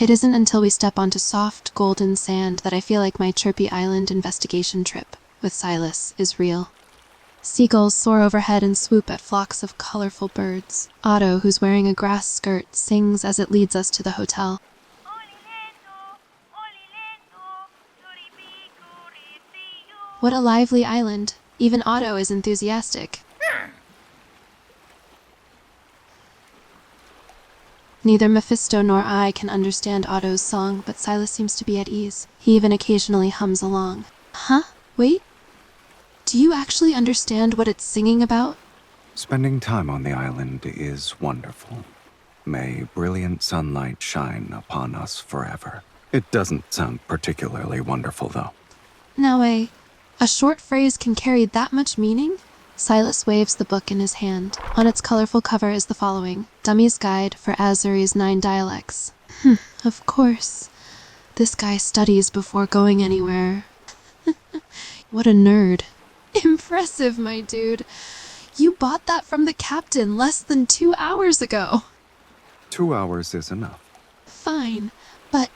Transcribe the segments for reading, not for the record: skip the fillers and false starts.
It isn't until we step onto soft, golden sand that I feel like my Chirpee Island investigation trip with Sylus is real. Seagulls soar overhead and swoop at flocks of colorful birds. Otto, who's wearing a grass skirt, sings as it leads us to the hotel. What a lively island. Even Otto is enthusiastic. Neither Mephisto nor I can understand Otto's song, but Sylus seems to be at ease. He even occasionally hums along. Huh? Wait? Do you actually understand what it's singing about? Spending time on the island is wonderful. May brilliant sunlight shine upon us forever. It doesn't sound particularly wonderful, though. Now, a short phrase can carry that much meaning? Sylus waves the book in his hand. On its colorful cover is the following: Dummy's Guide for Azuri's 9 Dialects. Of course. This guy studies before going anywhere. What a nerd. Impressive, my dude. You bought that from the captain less than 2 hours ago. 2 hours is enough. Fine, but...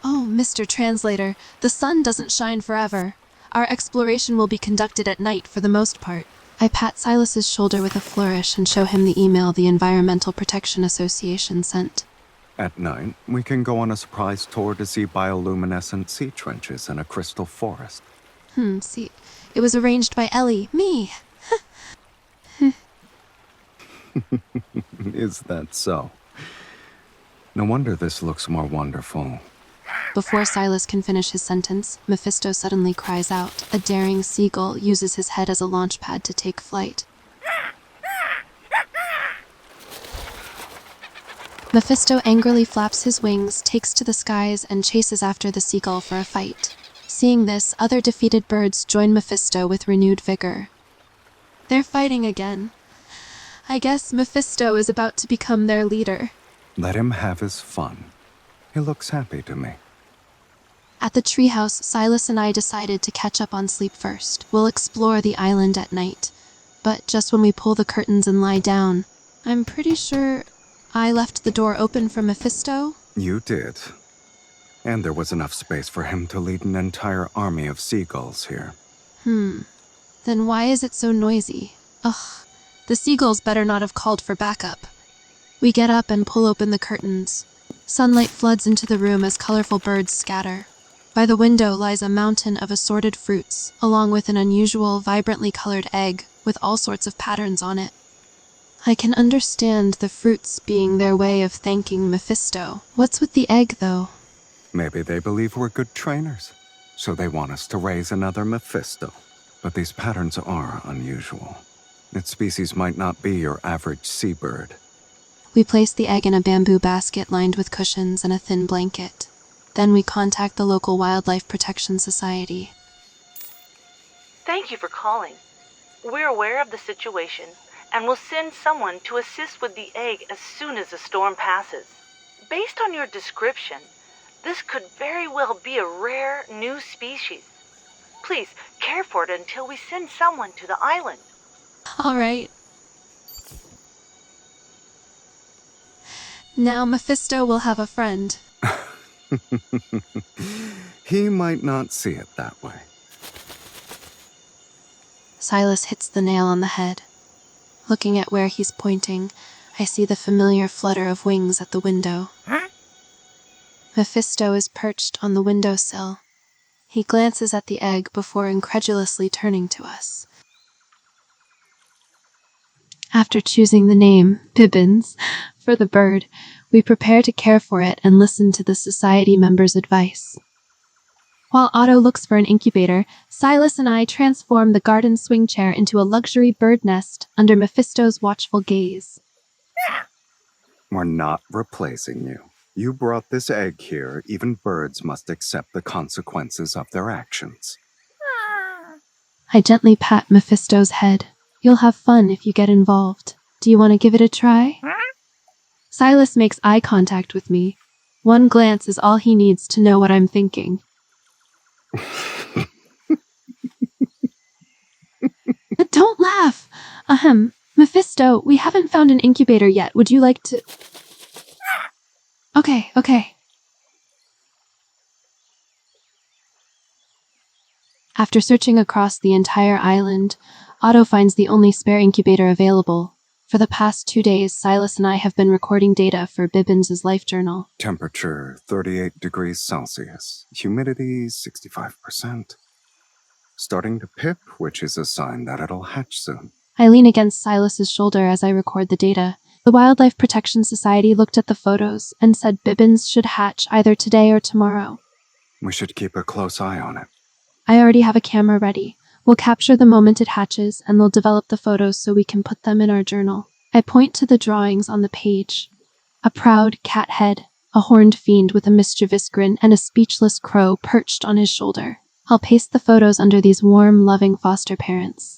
Oh, Mr. Translator, the sun doesn't shine forever. Our exploration will be conducted at night for the most part. I pat Sylus's shoulder with a flourish and show him the email the Environmental Protection Association sent. At night, we can go on a surprise tour to see bioluminescent sea trenches in a crystal forest. See, it was arranged by Ellie, me. Is that so? No wonder this looks more wonderful. Before Sylus can finish his sentence, Mephisto suddenly cries out. A daring seagull uses his head as a launch pad to take flight. Mephisto angrily flaps his wings, takes to the skies, and chases after the seagull for a fight. Seeing this, other defeated birds join Mephisto with renewed vigor. They're fighting again. I guess Mephisto is about to become their leader. Let him have his fun. He looks happy to me. At the treehouse, Sylus and I decided to catch up on sleep first. We'll explore the island at night. But just when we pull the curtains and lie down, I'm pretty sure I left the door open for Mephisto. You did. And there was enough space for him to lead an entire army of seagulls here. Then why is it so noisy? Ugh, the seagulls better not have called for backup. We get up and pull open the curtains. Sunlight floods into the room as colorful birds scatter. By the window lies a mountain of assorted fruits, along with an unusual, vibrantly colored egg with all sorts of patterns on it. I can understand the fruits being their way of thanking Mephisto. What's with the egg, though? Maybe they believe we're good trainers, so they want us to raise another Mephisto. But these patterns are unusual. Its species might not be your average seabird. We place the egg in a bamboo basket lined with cushions and a thin blanket. Then we contact the local Wildlife Protection Society. Thank you for calling. We're aware of the situation and will send someone to assist with the egg as soon as the storm passes. Based on your description, this could very well be a rare new species. Please care for it until we send someone to the island. All right. Now Mephisto will have a friend. He might not see it that way. Sylus hits the nail on the head. Looking at where he's pointing, I see the familiar flutter of wings at the window. Mephisto is perched on the windowsill. He glances at the egg before incredulously turning to us. After choosing the name, Bibins, for the bird, we prepare to care for it and listen to the society members' advice. While Otto looks for an incubator, Sylus and I transform the garden swing chair into a luxury bird nest under Mephisto's watchful gaze. We're not replacing you. You brought this egg here. Even birds must accept the consequences of their actions. I gently pat Mephisto's head. You'll have fun if you get involved. Do you want to give it a try? Sylus makes eye contact with me. One glance is all he needs to know what I'm thinking. Don't laugh! Mephisto, we haven't found an incubator yet. Would you like to... Okay. After searching across the entire island, OTTO finds the only spare incubator available. For the past 2 days, Sylus and I have been recording data for Bibins' life journal. Temperature 38 degrees Celsius. Humidity 65%. Starting to pip, which is a sign that it'll hatch soon. I lean against Silas's shoulder as I record the data. The Wildlife Protection Society looked at the photos and said Bibins should hatch either today or tomorrow. We should keep a close eye on it. I already have a camera ready. We'll capture the moment it hatches, and they'll develop the photos so we can put them in our journal. I point to the drawings on the page. A proud cat head, a horned fiend with a mischievous grin, and a speechless crow perched on his shoulder. I'll paste the photos under these warm, loving foster parents.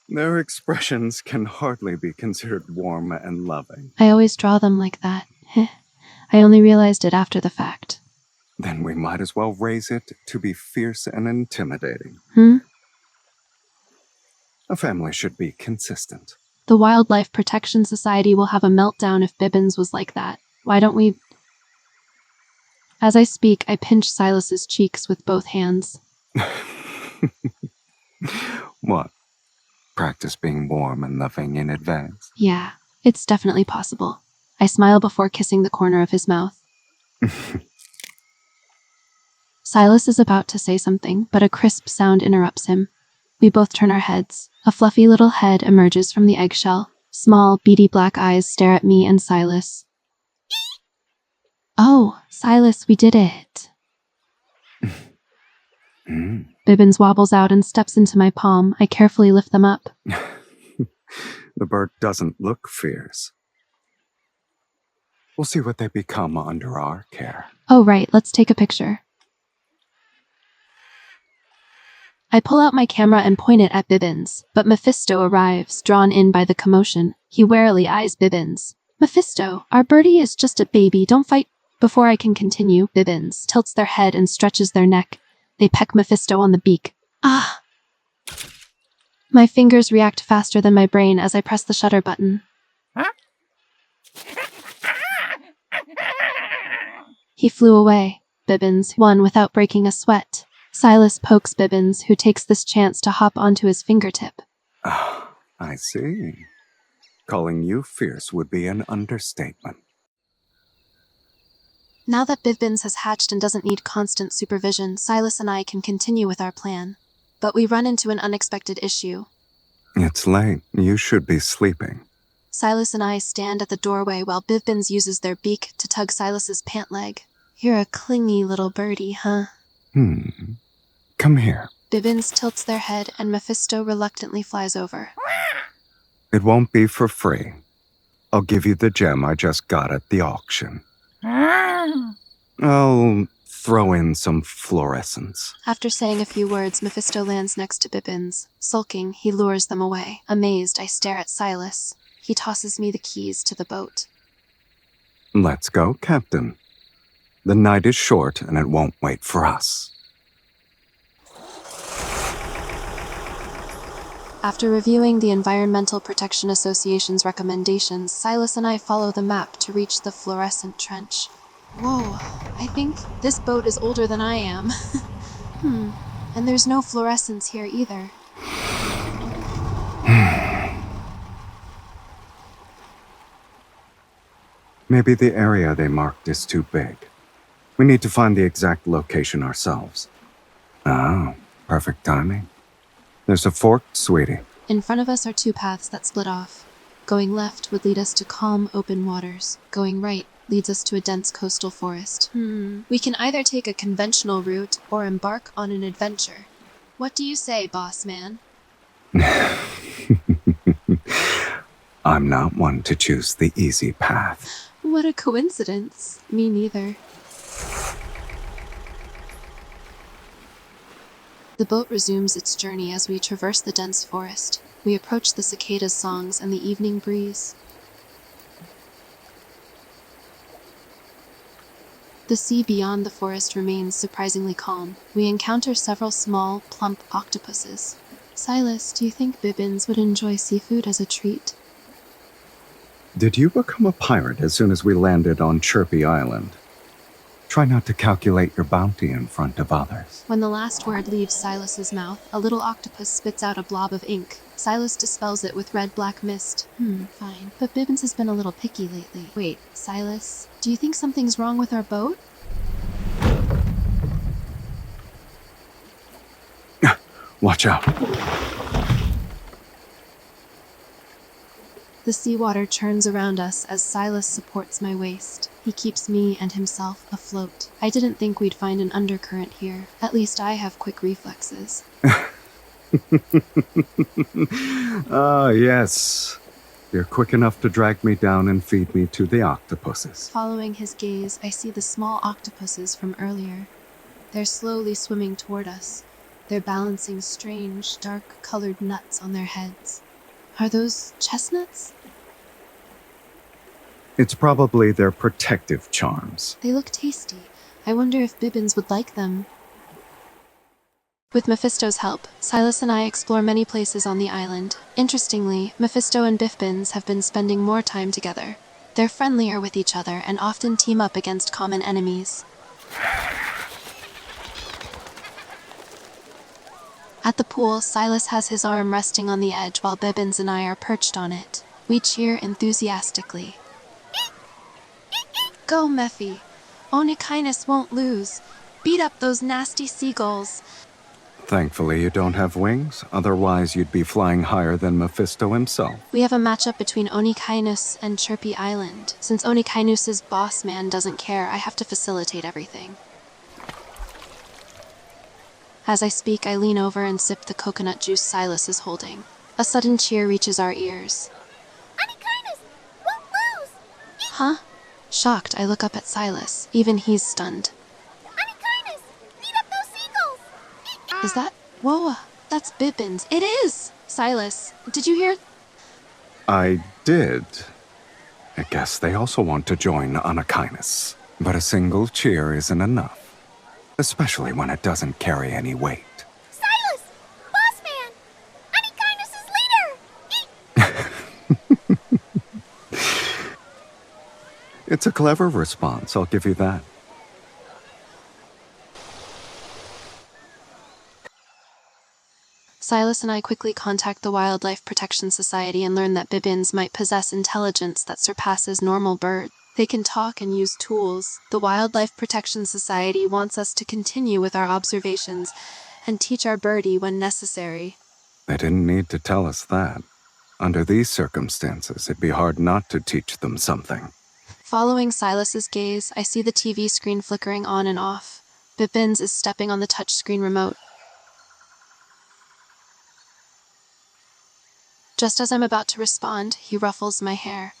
Their expressions can hardly be considered warm and loving. I always draw them like that. I only realized it after the fact. Then we might as well raise it to be fierce and intimidating. A family should be consistent. The Wildlife Protection Society will have a meltdown if Bibins was like that. Why don't we... As I speak, I pinch Silas's cheeks with both hands. What? Practice being warm and loving in advance? Yeah, it's definitely possible. I smile before kissing the corner of his mouth. Sylus is about to say something, but a crisp sound interrupts him. We both turn our heads. A fluffy little head emerges from the eggshell. Small, beady black eyes stare at me and Sylus. Oh, Sylus, we did it. Bibins wobbles out and steps into my palm. I carefully lift them up. The bird doesn't look fierce. We'll see what they become under our care. Oh, right, let's take a picture. I pull out my camera and point it at Bibins, but Mephisto arrives, drawn in by the commotion. He warily eyes Bibins. Mephisto, our birdie is just a baby, don't fight. Before I can continue, Bibins tilts their head and stretches their neck. They peck Mephisto on the beak. Ah! My fingers react faster than my brain as I press the shutter button. He flew away. Bibins won without breaking a sweat. Sylus pokes Bibins, who takes this chance to hop onto his fingertip. Ah, I see. Calling you fierce would be an understatement. Now that Bibins has hatched and doesn't need constant supervision, Sylus and I can continue with our plan. But we run into an unexpected issue. It's late. You should be sleeping. Sylus and I stand at the doorway while Bibins uses their beak to tug Silas's pant leg. You're a clingy little birdie, huh? Come here. Bibins tilts their head and Mephisto reluctantly flies over. It won't be for free. I'll give you the gem I just got at the auction. I'll throw in some fluorescence. After saying a few words, Mephisto lands next to Bibins. Sulking, he lures them away. Amazed, I stare at Sylus. He tosses me the keys to the boat. Let's go, Captain. The night is short and it won't wait for us. After reviewing the Environmental Protection Association's recommendations, Sylus and I follow the map to reach the fluorescent trench. Whoa, I think this boat is older than I am. And there's no fluorescence here either. Maybe the area they marked is too big. We need to find the exact location ourselves. Oh, perfect timing. There's a fork, sweetie. In front of us are two paths that split off. Going left would lead us to calm, open waters. Going right leads us to a dense coastal forest. We can either take a conventional route or embark on an adventure. What do you say, boss man? I'm not one to choose the easy path. What a coincidence. Me neither. The boat resumes its journey as we traverse the dense forest. We approach the cicadas' songs and the evening breeze. The sea beyond the forest remains surprisingly calm. We encounter several small, plump octopuses. Sylus, do you think Bibins would enjoy seafood as a treat? Did you become a pirate as soon as we landed on Chirpee Island? Try not to calculate your bounty in front of others. When the last word leaves Silas's mouth, a little octopus spits out a blob of ink. Silas dispels it with red-black mist. Fine. But Bibins has been a little picky lately. Wait, Silas, do you think something's wrong with our boat? Watch out. The seawater churns around us as Silas supports my waist. He keeps me and himself afloat. I didn't think we'd find an undercurrent here. At least I have quick reflexes. Ah, yes. You're quick enough to drag me down and feed me to the octopuses. Following his gaze, I see the small octopuses from earlier. They're slowly swimming toward us. They're balancing strange, dark-colored nuts on their heads. Are those chestnuts? It's probably their protective charms. They look tasty. I wonder if Bibins would like them. With Mephisto's help, Silas and I explore many places on the island. Interestingly, Mephisto and Bibins have been spending more time together. They're friendlier with each other and often team up against common enemies. At the pool, Silas has his arm resting on the edge while Bibins and I are perched on it. We cheer enthusiastically. Go, Mephi. Onychines won't lose. Beat up those nasty seagulls. Thankfully, you don't have wings. Otherwise, you'd be flying higher than Mephisto himself. We have a matchup between Onychines and Chirpee Island. Since Onychines' boss man doesn't care, I have to facilitate everything. As I speak, I lean over and sip the coconut juice Silas is holding. A sudden cheer reaches our ears. Onychines won't lose! Huh? Shocked, I look up at Silas. Even he's stunned. Onychines, beat up those seagulls! Is that... Whoa, that's Bibins. It is! Silas, did you hear... I did. I guess they also want to join Onychines. But a single cheer isn't enough. Especially when it doesn't carry any weight. Silas! Boss man! Onychines' leader! It's a clever response, I'll give you that. Silas and I quickly contact the Wildlife Protection Society and learn that Bibins might possess intelligence that surpasses normal birds. They can talk and use tools. The Wildlife Protection Society wants us to continue with our observations and teach our birdie when necessary. They didn't need to tell us that. Under these circumstances, it'd be hard not to teach them something. Following Silas's gaze, I see the TV screen flickering on and off. Bibins is stepping on the touchscreen remote. Just as I'm about to respond, he ruffles my hair.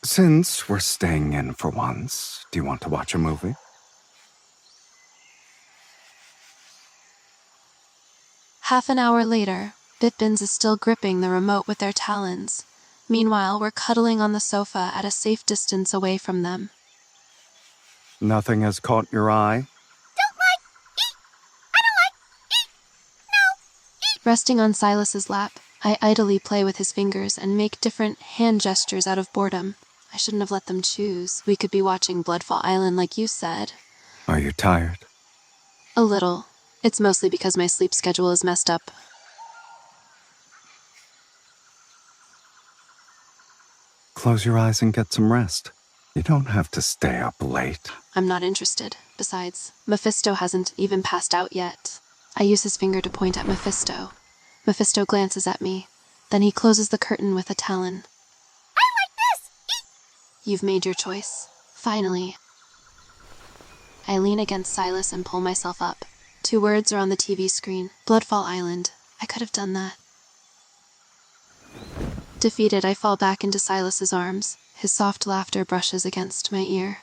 Since we're staying in for once, do you want to watch a movie? Half an hour later, Bibins is still gripping the remote with their talons. Meanwhile, we're cuddling on the sofa at a safe distance away from them. Nothing has caught your eye? Don't like! Eat! I don't like! Eat! No! Eat! Resting on Silas's lap, I idly play with his fingers and make different hand gestures out of boredom. I shouldn't have let them choose. We could be watching Bloodfall Island like you said. Are you tired? A little. It's mostly because my sleep schedule is messed up. Close your eyes and get some rest. You don't have to stay up late. I'm not interested. Besides, Mephisto hasn't even passed out yet. I use his finger to point at Mephisto. Mephisto glances at me. Then he closes the curtain with a talon. I like this! Eat! You've made your choice. Finally. I lean against Silas and pull myself up. 2 words are on the TV screen. Bloodfall Island. I could have done that. Defeated, I fall back into Silas's arms. His soft laughter brushes against my ear.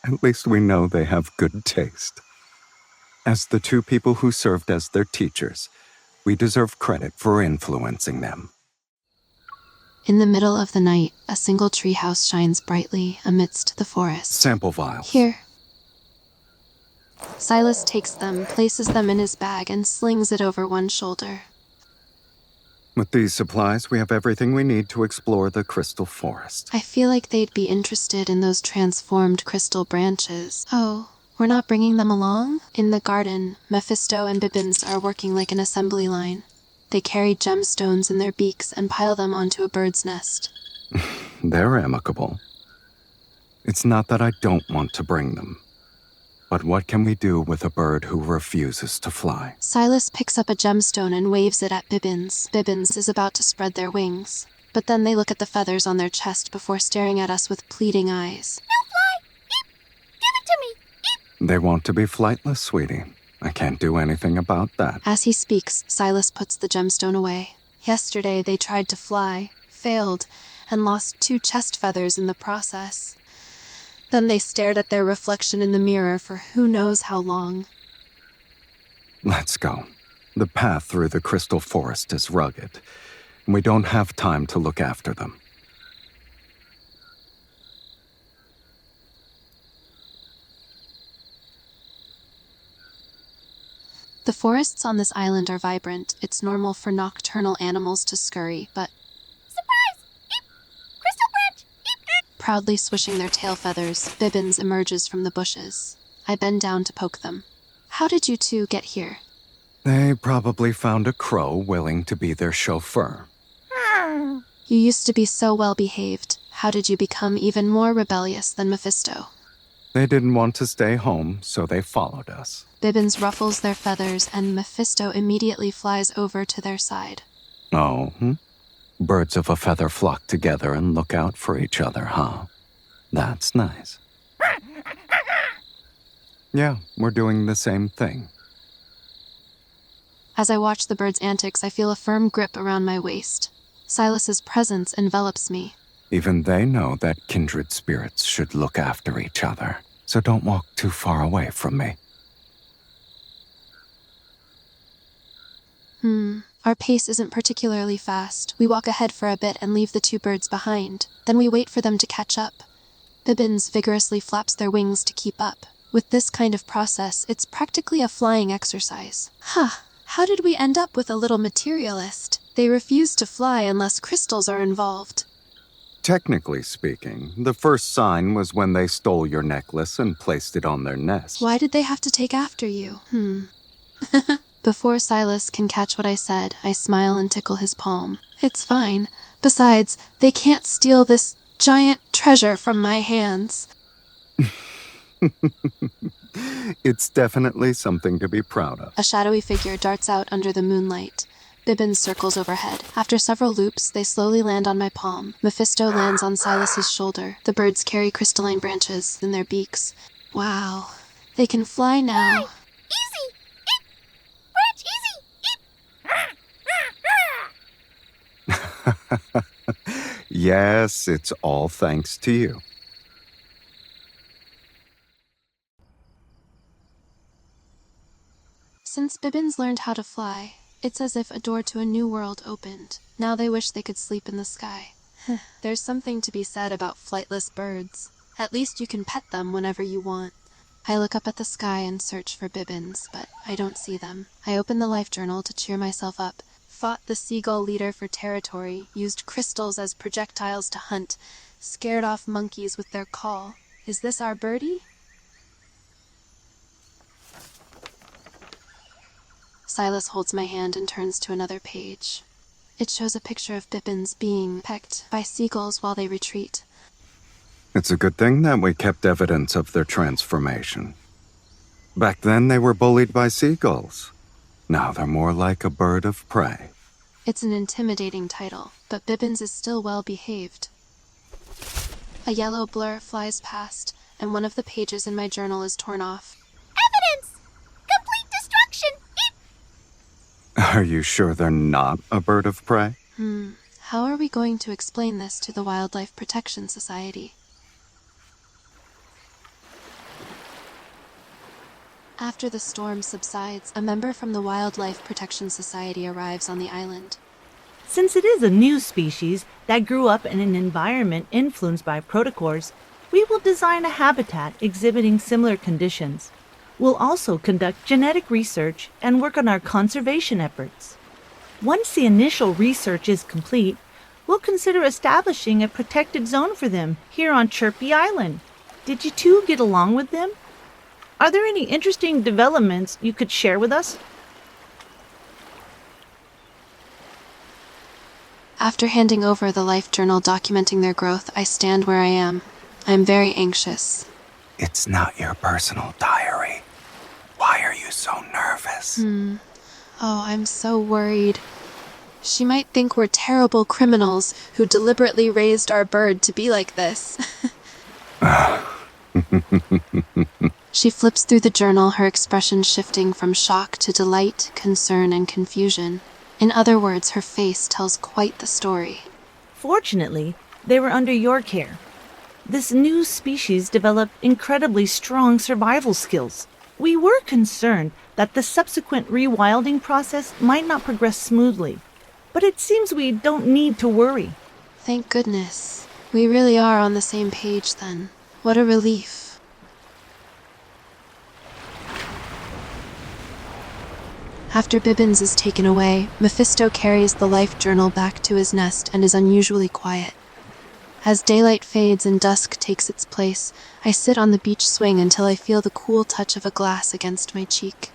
At least we know they have good taste. As the 2 people who served as their teachers, we deserve credit for influencing them. In the middle of the night, a single treehouse shines brightly amidst the forest. Sample vials. Here. Silas takes them, places them in his bag, and slings it over one shoulder. With these supplies, we have everything we need to explore the crystal forest. I feel like they'd be interested in those transformed crystal branches. Oh, we're not bringing them along? In the garden, Mephisto and Bibins are working like an assembly line. They carry gemstones in their beaks and pile them onto a bird's nest. They're amicable. It's not that I don't want to bring them. But what can we do with a bird who refuses to fly? Sylus picks up a gemstone and waves it at Bibins. Bibins is about to spread their wings, but then they look at the feathers on their chest before staring at us with pleading eyes. No fly! Eep! Give it to me! Eep! They want to be flightless, sweetie. I can't do anything about that. As he speaks, Sylus puts the gemstone away. Yesterday they tried to fly, failed, and lost 2 chest feathers in the process. Then they stared at their reflection in the mirror for who knows how long. Let's go. The path through the crystal forest is rugged, and we don't have time to look after them. The forests on this island are vibrant. It's normal for nocturnal animals to scurry, but Surprise! Eep! Crystal branch! Eep! proudly swishing their tail feathers, Bibins emerges from the bushes. I bend down to poke them. How did you two get here? They probably found a crow willing to be their chauffeur. You used to be so well behaved. How did you become even more rebellious than Mephisto? They didn't want to stay home, so they followed us. Bibins ruffles their feathers, and Mephisto immediately flies over to their side. Oh, Birds of a feather flock together and look out for each other, huh? That's nice. Yeah, we're doing the same thing. As I watch the birds' antics, I feel a firm grip around my waist. Sylus's presence envelops me. Even they know that kindred spirits should look after each other, so don't walk too far away from me. Our pace isn't particularly fast. We walk ahead for a bit and leave the 2 birds behind. Then we wait for them to catch up. Bibins vigorously flaps their wings to keep up. With this kind of process, it's practically a flying exercise. How did we end up with a little materialist? They refuse to fly unless crystals are involved. Technically speaking, the first sign was when they stole your necklace and placed it on their nest. Why did they have to take after you? Before Sylus can catch what I said, I smile and tickle his palm. It's fine. Besides, they can't steal this giant treasure from my hands. It's definitely something to be proud of. A shadowy figure darts out under the moonlight. Bibins circles overhead. After several loops, they slowly land on my palm. Mephisto lands on Sylus's shoulder. The birds carry crystalline branches in their beaks. Wow. They can fly now. Easy! Eep! Branch easy! Eep! Yes, it's all thanks to you. Since Bibins learned how to fly, it's as if a door to a new world opened. Now they wish they could sleep in the sky. There's something to be said about flightless birds. At least you can pet them whenever you want. I look up at the sky and search for Bibins, but I don't see them. I open the life journal to cheer myself up. Fought the seagull leader for territory, used crystals as projectiles to hunt, scared off monkeys with their call. Is this our birdie? Sylus holds my hand and turns to another page. It shows a picture of Bibins being pecked by seagulls while they retreat. It's a good thing that we kept evidence of their transformation. Back then, they were bullied by seagulls. Now they're more like a bird of prey. It's an intimidating title, but Bibins is still well behaved. A yellow blur flies past, and one of the pages in my journal is torn off. Evidence! Complete destruction! Eep! Are you sure they're not a bird of prey? How are we going to explain this to the Wildlife Protection Society? After the storm subsides, a member from the Wildlife Protection Society arrives on the island. Since it is a new species that grew up in an environment influenced by protochores, we will design a habitat exhibiting similar conditions. We'll also conduct genetic research and work on our conservation efforts. Once the initial research is complete, we'll consider establishing a protected zone for them here on Chirpee Island. Did you two get along with them? Are there any interesting developments you could share with us? After handing over the life journal documenting their growth, I stand where I am. I am very anxious. It's not your personal diary. Why are you so nervous? Oh, I'm so worried. She might think we're terrible criminals who deliberately raised our bird to be like this. She flips through the journal, her expression shifting from shock to delight, concern, and confusion. In other words, her face tells quite the story. Fortunately, they were under your care. This new species developed incredibly strong survival skills. We were concerned that the subsequent rewilding process might not progress smoothly, but it seems we don't need to worry. Thank goodness. We really are on the same page then. What a relief. After Bibins is taken away, Mephisto carries the life journal back to his nest and is unusually quiet. As daylight fades and dusk takes its place, I sit on the beach swing until I feel the cool touch of a glass against my cheek.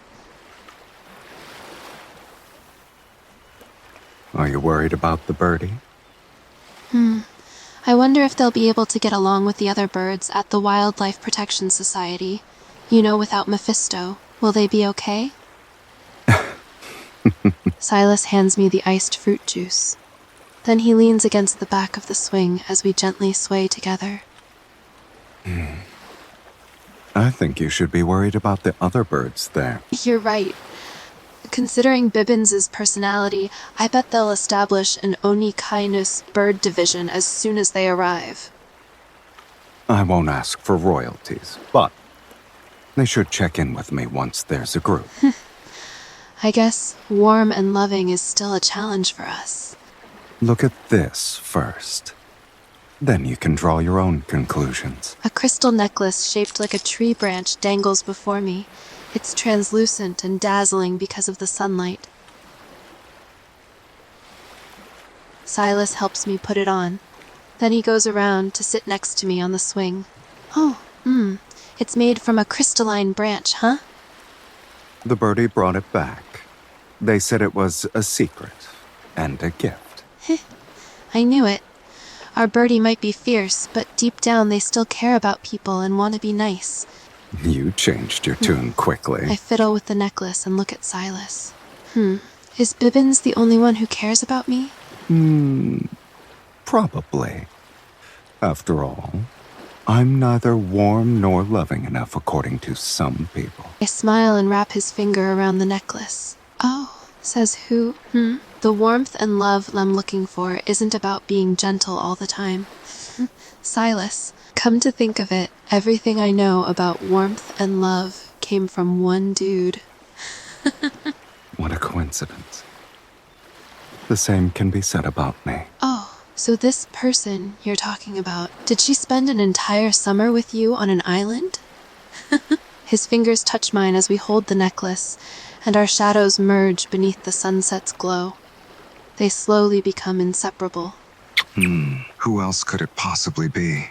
Are you worried about the birdie? I wonder if they'll be able to get along with the other birds at the Wildlife Protection Society. You know, without Mephisto. Will they be okay? Sylus hands me the iced fruit juice. Then he leans against the back of the swing as we gently sway together. I think you should be worried about the other birds there. You're right. Considering Bibins' personality, I bet they'll establish an Oni-Kainus bird division as soon as they arrive. I won't ask for royalties, but they should check in with me once there's a group. I guess warm and loving is still a challenge for us. Look at this first. Then you can draw your own conclusions. A crystal necklace shaped like a tree branch dangles before me. It's translucent and dazzling because of the sunlight. Sylus helps me put it on. Then he goes around to sit next to me on the swing. It's made from a crystalline branch, huh? The birdie brought it back. They said it was a secret and a gift. I knew it. Our birdie might be fierce, but deep down they still care about people and want to be nice. You changed your tune quickly. I fiddle with the necklace and look at Sylus. Is Bibins the only one who cares about me? Probably. After all, I'm neither warm nor loving enough according to some people. I smile and wrap his finger around the necklace. Oh, says who? The warmth and love I'm looking for isn't about being gentle all the time. Sylus, come to think of it, everything I know about warmth and love came from one dude. What a coincidence. The same can be said about me. Oh, so this person you're talking about, did she spend an entire summer with you on an island? His fingers touch mine as we hold the necklace, and our shadows merge beneath the sunset's glow. They slowly become inseparable. Who else could it possibly be?